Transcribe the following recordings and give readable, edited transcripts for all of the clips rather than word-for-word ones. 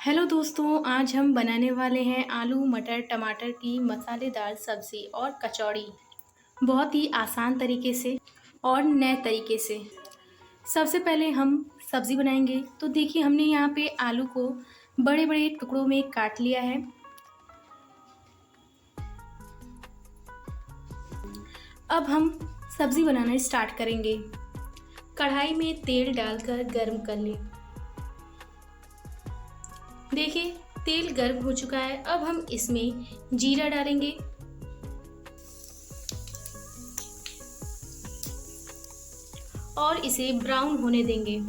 Hello दोस्तों, आज हम बनाने वाले हैं आलू मटर टमाटर की मसालेदार सब्ज़ी और कचौड़ी। बहुत ही आसान तरीके से और नए तरीके से। सबसे पहले हम सब्ज़ी बनाएंगे। तो देखिए, हमने यहाँ पे आलू को बड़े बड़े टुकड़ों में काट लिया है। अब हम सब्ज़ी बनाना स्टार्ट करेंगे। कढ़ाई में तेल डालकर गर्म कर लें। देखिए, तेल गर्म हो चुका है। अब हम इसमें जीरा डालेंगे और इसे ब्राउन होने देंगे।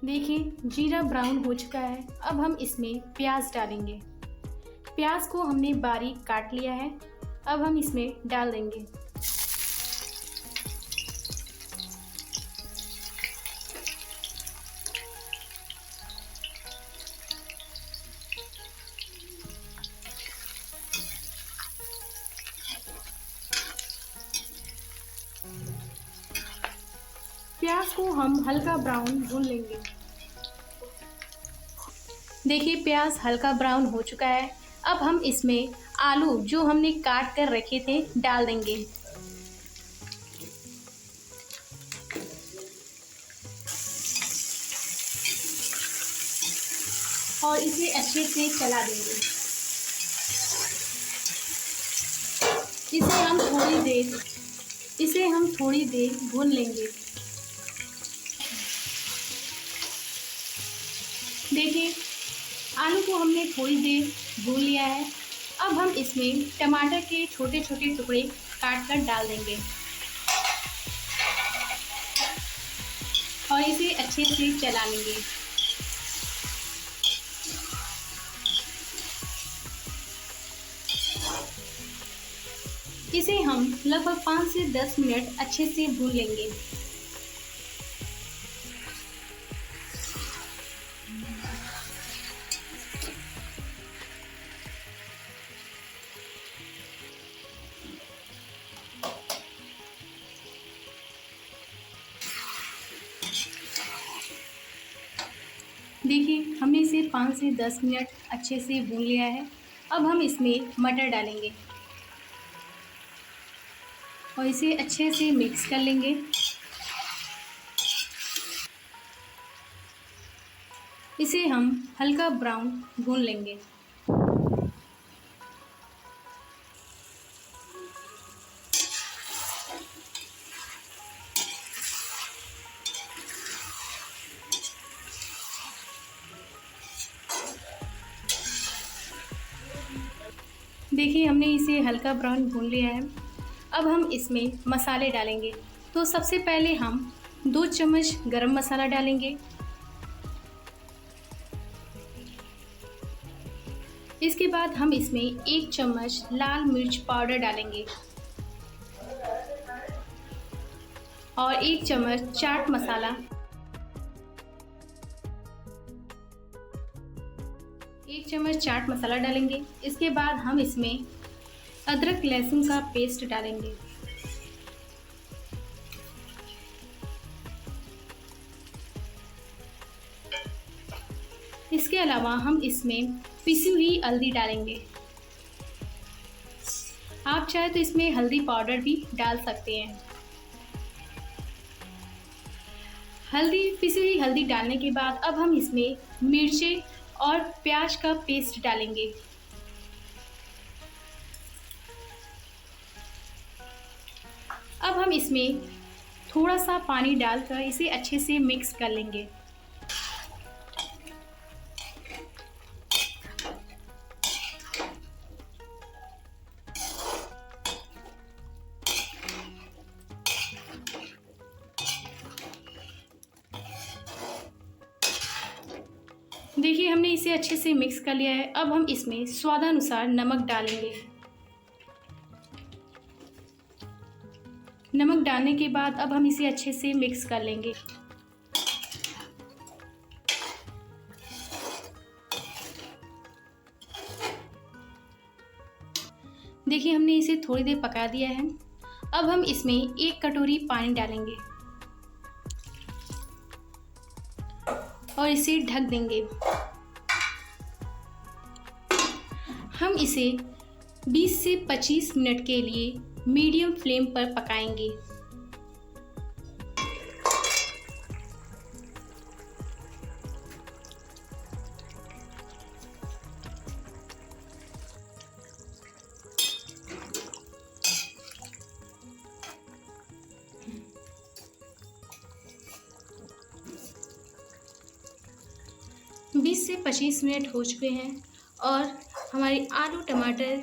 देखिए, जीरा ब्राउन हो चुका है। अब हम इसमें प्याज डालेंगे। प्याज को हमने बारीक काट लिया है। अब हम इसमें डाल देंगे। प्याज को हम हल्का ब्राउन भून लेंगे। देखिए, प्याज हल्का ब्राउन हो चुका है। अब हम इसमें आलू जो हमने काट कर रखे थे डाल देंगे। और इसे अच्छे से चला देंगे। इसे हम थोड़ी देर भून लेंगे। देखिए, आलू को हमने थोड़ी देर भून लिया है। अब हम इसमें टमाटर के छोटे छोटे टुकड़े काट कर डाल देंगे और इसे अच्छे से चला लेंगे। इसे हम लगभग 5 से 10 मिनट अच्छे से भून लेंगे। देखिए, हमने इसे 5 से 10 मिनट अच्छे से भून लिया है। अब हम इसमें मटर डालेंगे और इसे अच्छे से मिक्स कर लेंगे। इसे हम हल्का ब्राउन भून लेंगे। देखिए, हमने इसे हल्का ब्राउन भून लिया है। अब हम इसमें मसाले डालेंगे। तो सबसे पहले हम 2 चम्मच गरम मसाला डालेंगे। इसके बाद हम इसमें 1 चम्मच लाल मिर्च पाउडर डालेंगे और 1 चम्मच चाट मसाला, 1 चम्मच चाट मसाला डालेंगे। इसके बाद हम इसमें अदरक लहसुन का पेस्ट डालेंगे। इसके अलावा हम इसमें पिसी हुई हल्दी डालेंगे। आप चाहे तो इसमें हल्दी पाउडर भी डाल सकते हैं। पिसी हुई हल्दी डालने के बाद अब हम इसमें मिर्चें और प्याज का पेस्ट डालेंगे। अब हम इसमें थोड़ा सा पानी डालकर इसे अच्छे से मिक्स कर लेंगे। देखिए, हमने इसे अच्छे से मिक्स कर लिया है। अब हम इसमें स्वादानुसार नमक डालेंगे। नमक डालने के बाद अब हम इसे अच्छे से मिक्स कर लेंगे। देखिए हमने इसे थोड़ी देर पका दिया है। अब हम इसमें 1 कटोरी पानी डालेंगे और इसे ढक देंगे। हम इसे 20 से 25 मिनट के लिए मीडियम फ्लेम पर पकाएंगे। बीस से 25 मिनट हो चुके हैं और हमारी आलू टमाटर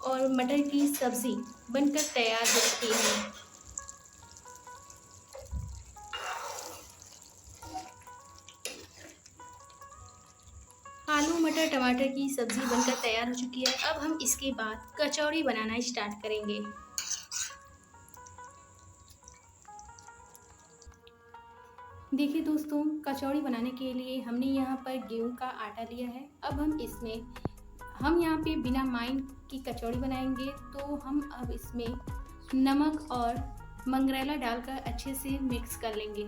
और मटर की सब्ज़ी बनकर तैयार हो चुकी है। आलू मटर टमाटर की सब्ज़ी बनकर तैयार हो चुकी है। अब हम इसके बाद कचौड़ी बनाना स्टार्ट करेंगे। देखिए दोस्तों, कचौड़ी बनाने के लिए हमने यहाँ पर गेहूं का आटा लिया है। अब हम यहाँ पे बिना माइन की कचौड़ी बनाएंगे, तो हम अब इसमें नमक और मंगरेला डालकर अच्छे से मिक्स कर लेंगे।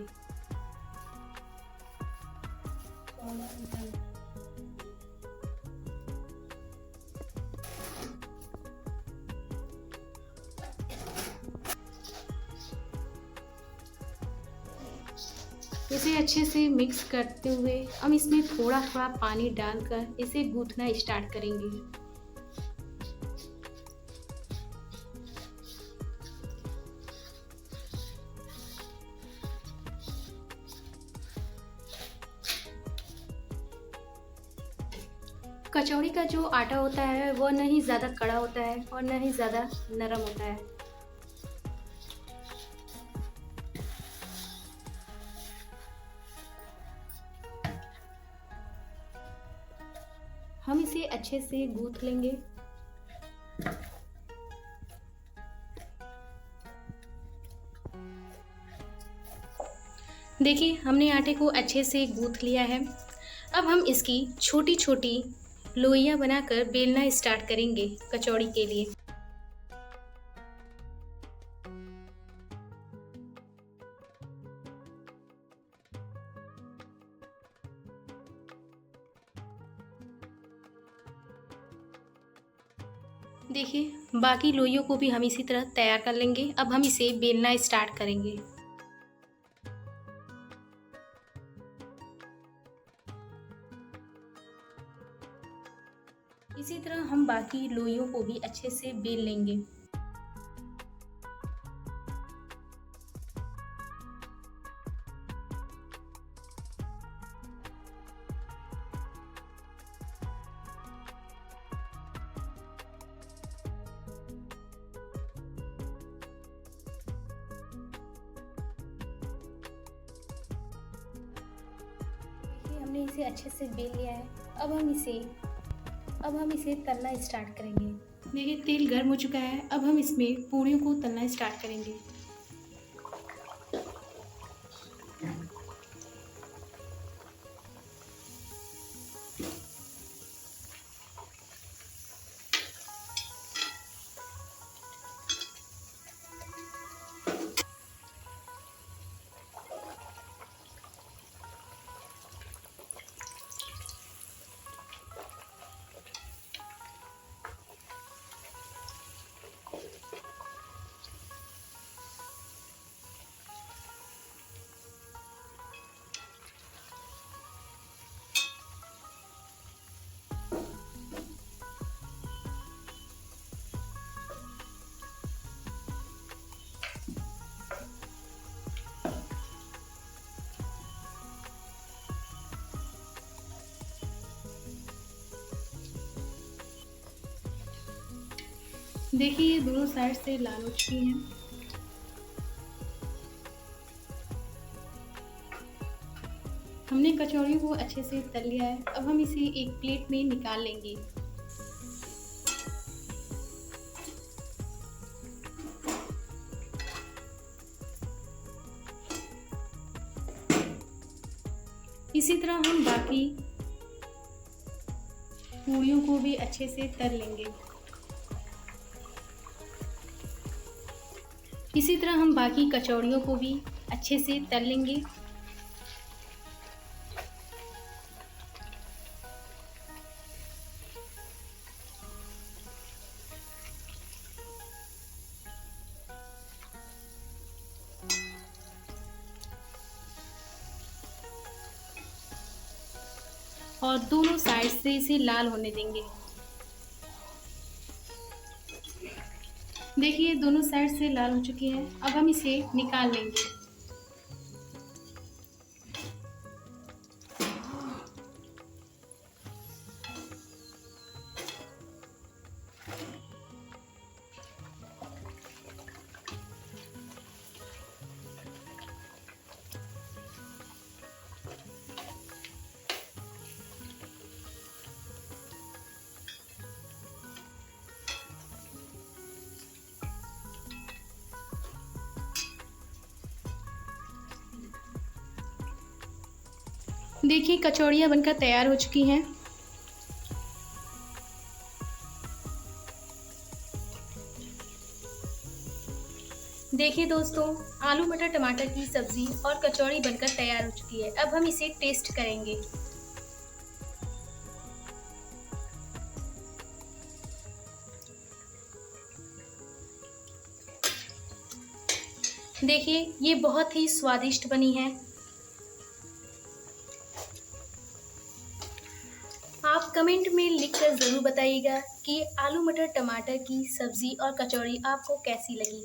इसे अच्छे से मिक्स करते हुए हम इसमें थोड़ा थोड़ा पानी डालकर इसे गूंथना स्टार्ट करेंगे। कचौड़ी का जो आटा होता है वह न ही ज़्यादा कड़ा होता है और न ही ज़्यादा नरम होता है। हम इसे अच्छे से गूंथ लेंगे। देखिए हमने आटे को अच्छे से गूंथ लिया है। अब हम इसकी छोटी छोटी लोइयां बनाकर बेलना स्टार्ट करेंगे कचौड़ी के लिए। देखिए बाकी लोइयों को भी हम इसी तरह तैयार कर लेंगे। अब हम इसे बेलना स्टार्ट करेंगे। इसी तरह हम बाकी लोइयों को भी अच्छे से बेल लेंगे। हमने इसे अच्छे से बेल लिया है। अब हम इसे तलना स्टार्ट करेंगे। देखिए तेल गर्म हो चुका है। अब हम इसमें पूड़ियों को तलना स्टार्ट करेंगे। देखिए ये दोनों साइड से लाल हो चुकी हैं। हमने कचौड़ियों को अच्छे से तल लिया है। अब हम इसे एक प्लेट में निकाल लेंगे। इसी तरह हम बाकी पूड़ियों को भी अच्छे से तल लेंगे। इसी तरह हम बाकी कचौड़ियों को भी अच्छे से तल लेंगे। और दोनों साइड से इसे लाल होने देंगे। देखिए दोनों साइड से लाल हो चुकी है। अब हम इसे निकाल लेंगे। देखिए कचौड़ियाँ बनकर तैयार हो चुकी हैं। देखिए दोस्तों, आलू मटर टमाटर की सब्ज़ी और कचौड़ी बनकर तैयार हो चुकी है। अब हम इसे टेस्ट करेंगे। देखिए ये बहुत ही स्वादिष्ट बनी है। आप कमेंट में लिखकर ज़रूर बताइएगा कि आलू मटर टमाटर की सब्ज़ी और कचौड़ी आपको कैसी लगी।